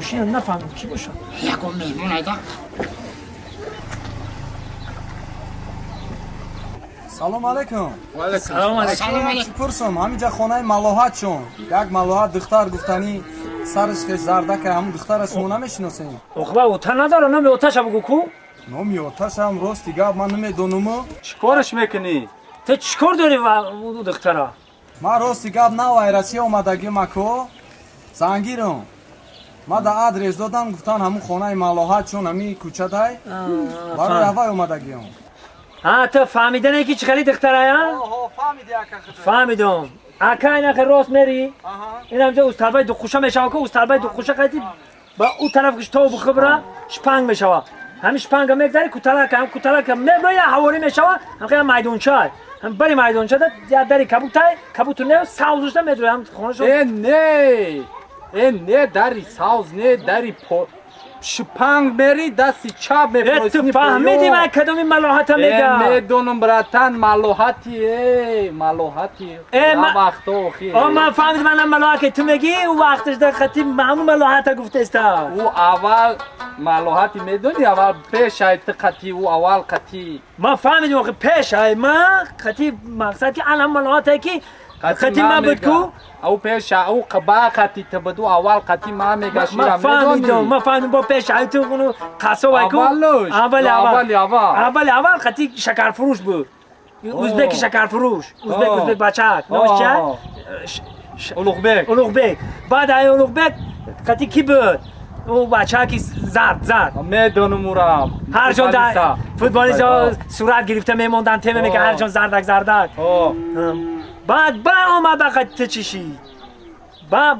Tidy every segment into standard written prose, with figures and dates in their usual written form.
ماشین نفهمم کی باشه. یکم مهمون ایدا. سلام علیکم. سلام علیکم. سلام علیکم. پرسم همینجا خانه ملاحت شون. یک ملاحت دختر گفتنی سرش خیلی زرده که همون دختر از شما نمیشناسین. آخه اوتا نداره نمی اوتاش بگو کو؟ نمی آتش هم راستی گپ من نمیدونم. چیکارش میکنی؟ تو چیکار داری و دختره؟ من راستی گپ نه وایرسی اومدگی مکو زنگیرم. ما در آدرس دادم گفتن همون خانه ملاحت شون همی کوچه دای. برای هوای اومدگیم. تو فهمیده نه که چقدر دختره یا؟ فهمیدی اکا. فهمیدم. اکا این اخر راست میری؟ این همجا استربای دو خوشه میشه که استربای دو خوشه قیدی با او طرف کش تو بخبره شپنگ میشه. همیش شپنگ میگذاری کتلک هم کتلک هم میگه حوالی میشه هم که میدونچه هم بری میدونچه داد داری کبوت نه ساوزش نمیدونه هم خونش. نه داری ساوز نه داری شپنگ بری دستی چپ تو میفرستی. فهمیدی من کدومی ملاحت میگم؟ میدونم براتن ملاحتی نه وقتا خیلی. من فهمیدم من ملاحت که تو میگی او وقتش در خطی همون ملاحت گفته است. او اول ملاحتی میدونی اول پیش ایت خطی او اول خطی. ما فهمیدیم که پیش های ما خطی مقصد که الان ملاحت کی خطی ما بود کو او پیش او قبا خطی تبدو اول خطی ما میگه شیرم میدونی. ما فهمیدم با پیش های تو اونو قصه وای کو اول خطی شکر فروش بود. ازبک شکر فروش ازبک بچک نوش چه اولوغبک بعد های اولوغبک خطی کی بود او بچه که زرد میدونم اورم هر جان در فوتبالیست ها صورت گرفته میموندن تیمه میگه هر جان زردک بعد با آمده خطی چیشی با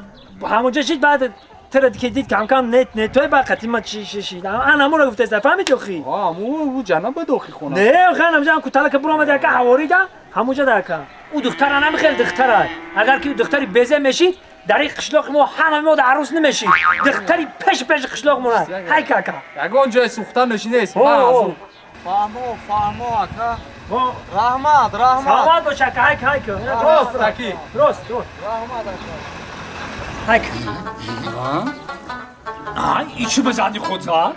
همونجا شید بعد ترد که دید کم نت توی با خطی ما چی شید انا همون رو گفته است فهمید یخی او جناب بدوخی خونه نه خیلی همجا هم کتاله که برو آمده که حواری ده همونجا ده که او دختر نمیخیل دختره اگر که دختری بزه میشید در این قشلاق ما همه ما در عروس نمیشید دختری پیش قشلاق ما های کاکا یگان جای سوختن نشینه است. فهمو اکا. رحمت باشه که های که راست تکی راست رحمت اکا. های که ای چی بزدی خود ها؟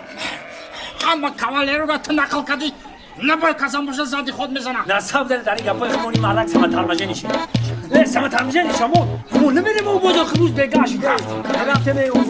اما کاوالرو را تو نقل کردی. نباید کسان باشه زدی خود میزنم. نصاب داره در این گپای خمونی مالک سمترمجه نیشی. سمترمجه نیشمون. خمون نمیریم او بزرگ روز بگاشی. رفته می او